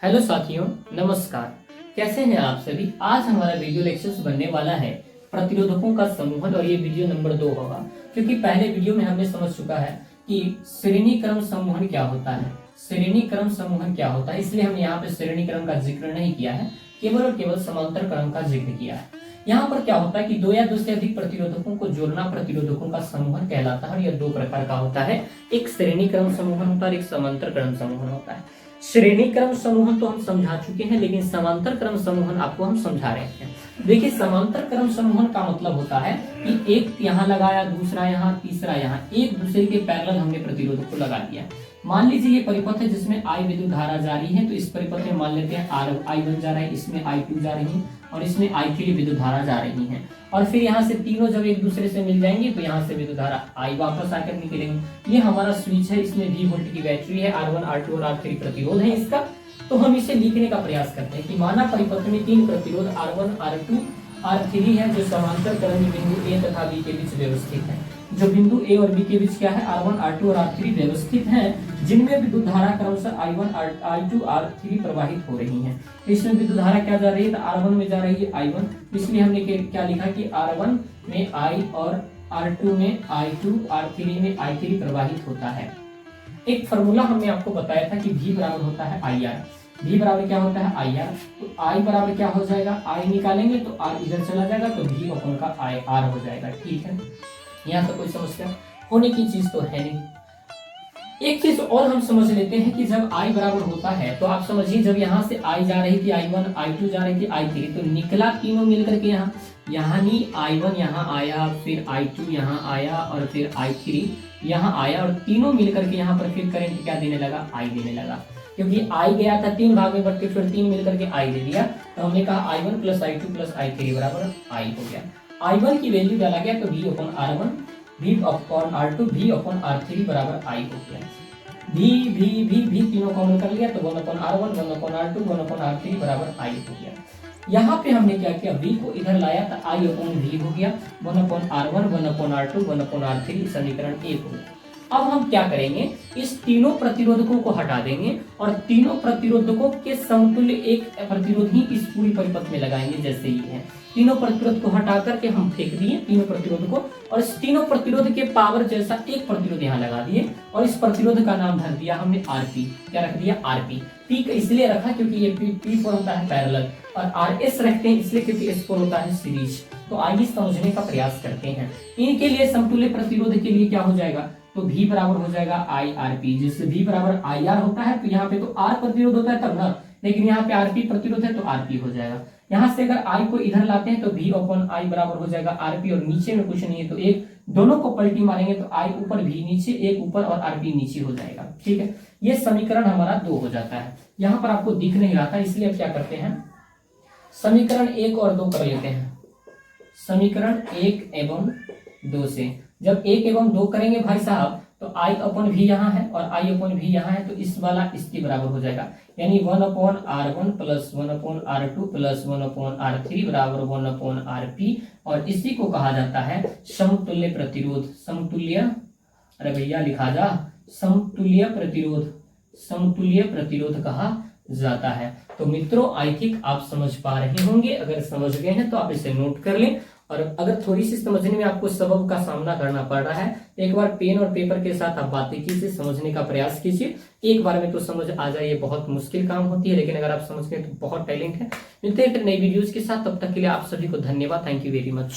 Hello साथियों, नमस्कार। कैसे हैं आप सभी। आज हमारा वीडियो लेक्चर्स बनने वाला है प्रतिरोधकों का समूहन और ये वीडियो नंबर 2 होगा, क्योंकि पहले वीडियो में हमने समझ चुका है कि श्रेणी क्रम समूहन क्या होता है। श्रेणी क्रम समूहन क्या होता है, इसलिए हमने यहाँ पे श्रेणी क्रम का जिक्र नहीं किया है, केवल और केवल समांतर क्रम का जिक्र किया है। यहाँ पर क्या होता है कि दो या दो से अधिक प्रतिरोधकों को जोड़ना प्रतिरोधकों का समूहन कहलाता है और यह दो प्रकार का होता है। एक श्रेणी क्रम समूहन होता है और एक समांतर क्रम समूहन होता है। श्रेणी क्रम समूहन तो हम समझा चुके हैं, लेकिन समांतर क्रम समूहन आपको हम समझा रहे हैं। देखिए, समांतर क्रम समूहन का मतलब होता है कि एक यहाँ लगाया, दूसरा यहाँ, तीसरा यहाँ, एक दूसरे के पैरेलल हमने प्रतिरोधक को लगा दिया। मान लीजिए ये परिपथ है जिसमें I विद्युत धारा जा रही है, तो इस परिपथ में मान लेते हैं I1 जा रहा है, इसमें I2 जा रही है और इसमें I3 विद्युत धारा जा रही है। और फिर यहाँ से तीनों जब एक दूसरे से मिल जाएंगे तो यहाँ से विद्युत धारा I वापस आकर निकलेंगे। ये हमारा स्विच है, इसमें V वोल्ट की बैटरी है, R1, R2 और R3 प्रतिरोध है इसका। तो हम इसे लिखने का प्रयास करते हैं कि माना परिपथ में तीन प्रतिरोध R1, R2, R3 है जो समांतर क्रम बिंदु A तथा B के बीच व्यवस्थित है। जो बिंदु A और B के बीच क्या है, R1, R2 और R3 व्यवस्थित हैं, जिनमें विद्युत धारा क्रमशः I1, I2, R3 प्रवाहित हो रही हैं। इसमें विद्युत धारा क्या जा रही है, तो R1 में जा रही है I1, इसलिए हमने क्या लिखा कि R1 में I और R2 में I2, R3 में I3 प्रवाहित होता है। एक फॉर्मूला हमने आपको बताया था कि V बराबर होता है IR। V बराबर क्या होता है IR, तो I बराबर क्या हो जाएगा, I निकालेंगे तो R इधर चला जाएगा तो V अपन का IR हो जाएगा। ठीक है, यहाँ तो कोई समस्या होने की चीज तो है नहीं। एक चीज और हम समझ लेते हैं कि जब I बराबर होता है तो आप समझिए, जब यहाँ से I जा रही थी I1, I2 जा रही थी I3, तो निकला तीनों मिलकर के यहाँ नहीं, I1 यहाँ आया, फिर I2 यहाँ आया और फिर I3 यहाँ आया और तीनों मिलकर के यहाँ पर फिर करंट क्या देने लगा, I देने लगा। क्योंकि I गया था तीन भाग में बट के फिर तीन मिलकर के I दे दिया, तो हमने कहा I1 plus I2 plus I3 बराबर I हो गया। I1 की वैल्यू डाला गया तो V upon R1, V upon R2, V upon R3 बराबर I हो गया। V तीनों कॉमन कर लिया तो 1 upon R1, 1 upon R2, 1 upon R3 बराबर I हो गया। यहाँ पे हमने क्या किया, V को इधर लाया तो I अपॉन V हो गया, 1 upon R1, 1 upon R2, 1 upon R3, समीकरण 1 हो गया। अब हम क्या करेंगे, इस तीनों प्रतिरोधकों को हटा देंगे और तीनों प्रतिरोधकों के समतुल्य एक प्रतिरोध ही इस पूरी परिपथ में लगाएंगे। जैसे ये है, तीनों प्रतिरोध को हटा करके हम फेंक दिए तीनों प्रतिरोध को, और इस तीनों प्रतिरोध के पावर जैसा एक प्रतिरोध यहाँ लगा दिए और इस प्रतिरोध का नाम धर दिया हमने RP। क्या रख दिया, RP। P इसलिए रखा क्योंकि ये P पर होता है पैरेलल, और RS रखते हैं इसलिए क्योंकि S पर होता है सीरीज। तो आइए समझने का प्रयास करते हैं। इनके लिए समतुल्य प्रतिरोध के लिए क्या हो जाएगा, तो V बराबर हो जाएगा IRP। जिससे V बराबर IR होता है तो यहाँ पे तो R प्रतिरोध होता है तब ना, लेकिन यहाँ पे RP प्रतिरोध है तो RP हो जाएगा। यहाँ से अगर I को इधर लाते हैं तो V अपॉन I बराबर हो जाएगा RP, और नीचे में कुछ नहीं है तो एक, दोनों को पलटी मारेंगे तो I ऊपर V नीचे, एक ऊपर और RP नीचे हो जाएगा। ठीक है, ये समीकरण हमारा 2 हो जाता है। यहाँ पर आपको दिख नहीं रहा था इसलिए अब क्या करते हैं, समीकरण 1 और 2 कर लेते हैं। समीकरण 1 एवं 2 से जब 1 एवं 2 करेंगे भाई साहब, तो I अपॉन V यहाँ है और I अपॉन V यहाँ है, तो इस वाला इसके बराबर हो जाएगा, यानी 1 upon R1 plus 1 upon R2 plus 1 upon R3 बराबर 1 अपॉन RP, और इसी को कहा जाता है समतुल्य प्रतिरोध। समतुल्य, अरे भैया लिखा जा, समतुल्य प्रतिरोध, समतुल्य प्रतिरोध कहा जाता है। तो मित्रों, आई थिंक आप समझ पा रहे होंगे। अगर समझ गए हैं तो आप इसे नोट कर लें, और अगर थोड़ी सी समझने में आपको सबब का सामना करना पड़ रहा है तो एक बार पेन और पेपर के साथ आप बातें कीजिए, समझने का प्रयास कीजिए। एक बार में तो समझ आ जाए, ये बहुत मुश्किल काम होती है, लेकिन अगर आप समझ गए तो बहुत टैलेंट है। मिलते हैं फिर नई वीडियोज के साथ, तब तक के लिए आप सभी को धन्यवाद। Thank you very much.